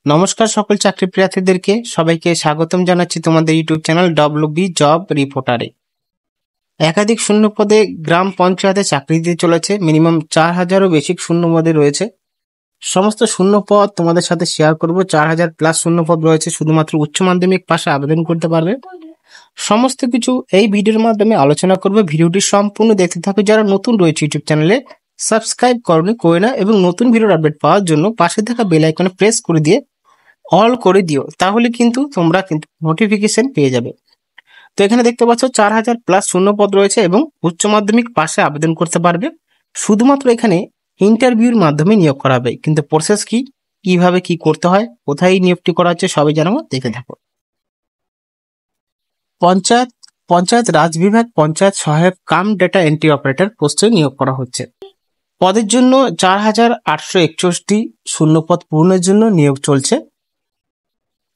নমস্কার সকল চাকরি প্রার্থীদেরকে সবাইকে স্বাগতম জানাচ্ছি তোমাদের ইউটিউব চ্যানেল ডব্লিউবি জব রিপোর্টারে। একাধিক শূন্য পদে গ্রাম পঞ্চায়েতে চাকরি দিতে চলেছে। মিনিমাম 4000-ও বেশি শূন্য পদে রয়েছে। সমস্ত শূন্য পদ তোমাদের সাথে শেয়ার করব। 4000 প্লাস শূন্য পদ রয়েছে। শুধুমাত্র উচ্চ মাধ্যমিক পাশে আবেদন করতে পারবে। সমস্ত কিছু এই ভিডিওর মাধ্যমে আলোচনা করবে। ভিডিওটি সম্পূর্ণ দেখতে থাকো। যারা নতুন রয়েছে ইউটিউব চ্যানেলে সাবস্ক্রাইব করনি করে না এবং নতুন ভিডিওর আপডেট পাওয়ার জন্য পাশে থাকা বেল আইকনে প্রেস করে দিয়ে অল করে দিও, তাহলে কিন্তু তোমরা কিন্তু নোটিফিকেশন পেয়ে যাবে। তো এখানে দেখতে পাচ্ছ 4000 প্লাস শূন্য পদ রয়েছে এবং উচ্চ মাধ্যমিক পাশে আবেদন করতে পারবে। শুধুমাত্র এখানে ইন্টারভিউর মাধ্যমে নিয়োগ করা হবে, কিন্তু প্রসেস কি, কিভাবে কি করতে হয়, কোথায় নিয়োগটি করা হচ্ছে সবাই জানাবো, দেখে থাকো। পঞ্চায়েত রাজ বিভাগ পঞ্চায়েত সহায়ক কাম ডেটা এন্ট্রি অপারেটর পোস্টে নিয়োগ করা হচ্ছে। পদের জন্য 4861টি শূন্য পদ পূরণের জন্য নিয়োগ চলছে।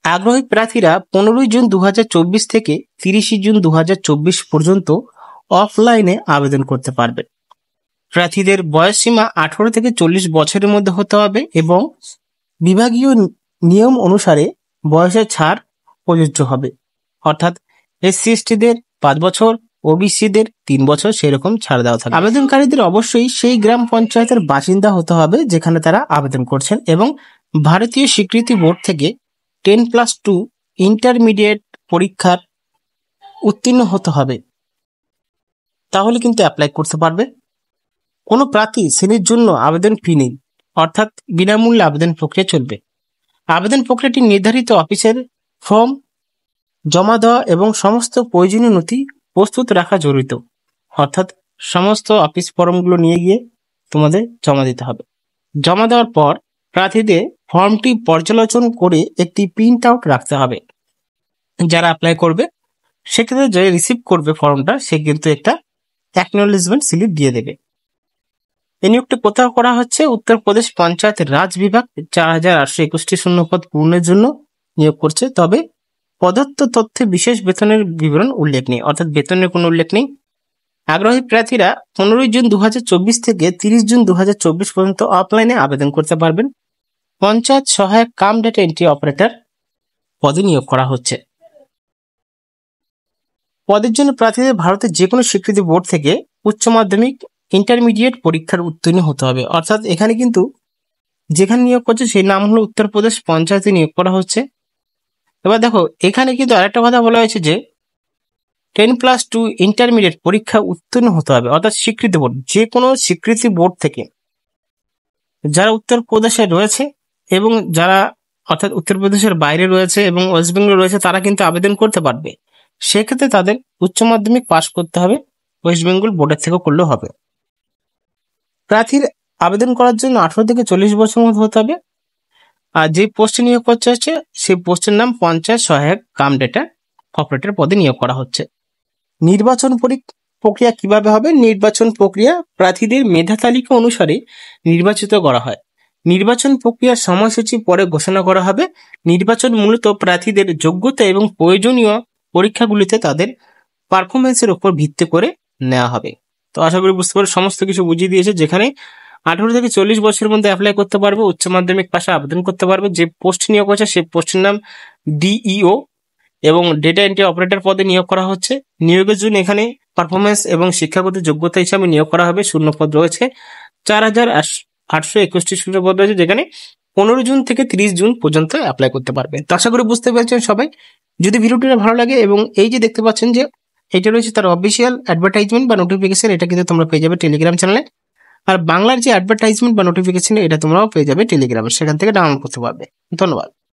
আগ্রহী প্রার্থীরা 15 জুন 2024 থেকে 30 জুন 2024 পর্যন্ত অফলাইনে আবেদন করতে পারবেন। প্রার্থীদের বয়সসীমা 18 থেকে 40 বছরের মধ্যে হতে হবে এবং বিভাগীয় নিয়ম অনুসারে বয়সের ছাড় প্রযোজ্য হবে। অর্থাৎ SC/ST-দের 5 বছর, OBC-দের 3 বছর সেরকম ছাড় দেওয়া থাকবে। আবেদনকারীদের অবশ্যই সেই গ্রাম পঞ্চায়েতের বাসিন্দা হতে হবে যেখানে তারা আবেদন করছেন এবং ভারতীয় স্বীকৃতি বোর্ড থেকে 10+2 ইন্টারমিডিয়েট পরীক্ষার উত্তীর্ণ হতে হবে, তাহলে কিন্তু অ্যাপ্লাই করতে পারবে। কোনো প্রার্থী শ্রেণীর জন্য আবেদন ফি নেই, অর্থাৎ বিনামূল্যে আবেদন প্রক্রিয়া চলবে। আবেদন প্রক্রিয়াটি নির্ধারিত অফিসের ফর্ম জমা দেওয়া এবং সমস্ত প্রয়োজনীয় নথি প্রস্তুত রাখা জড়িত, অর্থাৎ সমস্ত অফিস ফর্মগুলো নিয়ে গিয়ে তোমাদের জমা দিতে হবে। জমা দেওয়ার পর প্রার্থীদের ফর্মটি পর্যালোচনা করে একটি প্রিন্ট আউট রাখতে হবে। যারা অ্যাপ্লাই করবে সেক্ষেত্রে যে রিসিভ করবে ফর্মটা সে কিন্তু একটা অ্যাকনোলেজমেন্ট স্লিপ দিয়ে দেবে। এই নিয়োগটি কোথাও করা হচ্ছে? উত্তরপ্রদেশ পঞ্চায়েত রাজ বিভাগ 4821টি শূন্য পদ পূরণের জন্য নিয়োগ করছে। তবে প্রদত্ত তথ্যে বিশেষ বেতনের বিবরণ উল্লেখ নেই, অর্থাৎ বেতনের কোনো উল্লেখ নেই। আগ্রহী প্রার্থীরা 15 জুন 2024 থেকে 30 জুন 2024 পর্যন্ত অফলাইনে আবেদন করতে পারবেন। পঞ্চায়েত সহায়ক কাম ডেটা এন্ট্রি অপারেটর পদে নিয়োগ করা হচ্ছে। পদের জন্য প্রার্থীদের ভারতের যে কোনো স্বীকৃতি বোর্ড থেকে উচ্চ মাধ্যমিক ইন্টারমিডিয়েট পরীক্ষার উত্তীর্ণ হতে হবে। অর্থাৎ এখানে কিন্তু যেখানে নিয়োগ করছে সেই নাম হলো উত্তরপ্রদেশ পঞ্চায়েতে নিয়োগ করা হচ্ছে। এবার দেখো এখানে কিন্তু আরেকটা কথা বলা হয়েছে যে 10+2 ইন্টারমিডিয়েট পরীক্ষা উত্তীর্ণ হতে হবে, অর্থাৎ স্বীকৃতি বোর্ড, যে কোনো স্বীকৃতি বোর্ড থেকে যারা উত্তরপ্রদেশে রয়েছে এবং যারা অর্থাৎ উত্তরপ্রদেশের বাইরে রয়েছে এবং ওয়েস্ট বেঙ্গল রয়েছে তারা কিন্তু আবেদন করতে পারবে। সেক্ষেত্রে তাদের উচ্চ মাধ্যমিক পাশ করতে হবে, ওয়েস্ট বেঙ্গল বোর্ডের থেকে করলেও হবে। প্রার্থীর আবেদন করার জন্য 18 থেকে 40 বছর মধ্যে হতে হবে। আর যে পোস্টে নিয়োগ করতে হচ্ছে সেই পোস্টের নাম পঞ্চায়েত সহায়ক কাম ডেটা অপারেটর পদে নিয়োগ করা হচ্ছে। নির্বাচন প্রক্রিয়া কিভাবে হবে? নির্বাচন প্রক্রিয়া প্রার্থীদের মেধা তালিকা অনুসারে নির্বাচিত করা হয়। নির্বাচন প্রক্রিয়ার সময়সূচি পরে ঘোষণা করা হবে। নির্বাচন মূলত প্রার্থীদের যোগ্যতা এবং প্রয়োজনীয় পরীক্ষাগুলিতে তাদের পারফরমেন্সের উপর ভিত্তি করে নেওয়া হবে। তো আশা করি বুঝতে পারো, সমস্ত কিছু বুঝিয়ে দিয়েছে। যেখানে 18 থেকে 40 বছরের মধ্যে অ্যাপ্লাই করতে পারবে, উচ্চ মাধ্যমিক পাশে আবেদন করতে পারবে। যে পোস্ট নিয়োগ হচ্ছে সেই পোস্টের নাম DEO এবং ডেটা এন্ট্রি অপারেটর পদে নিয়োগ করা হচ্ছে। নিয়োগের জন্য এখানে পারফরমেন্স এবং শিক্ষাগত যোগ্যতা হিসাবে নিয়োগ করা হবে। শূন্য পদ রয়েছে 4821টি শূন্য পদ রয়েছে, যেখানে 15 জুন থেকে 30 জুন পর্যন্ত অ্যাপ্লাই করতে পারবে। তো আশা করি বুঝতে পেরেছেন সবাই। যদি ভিডিওটি ভালো লাগে এবং এই যে দেখতে পাচ্ছেন যে এটা রয়েছে তার অফিসিয়াল অ্যাডভার্টাইজমেন্ট বা নোটিফিকেশন, এটা কিন্তু তোমরা পেয়ে যাবে টেলিগ্রাম চ্যানেলে। আর বাংলার যে অ্যাডভার্টাইজমেন্ট বা নোটিফিকেশন এটা তোমরাও পেয়ে যাবে টেলিগ্রামে, সেখান থেকে ডাউনলোড করতে পারবে। ধন্যবাদ।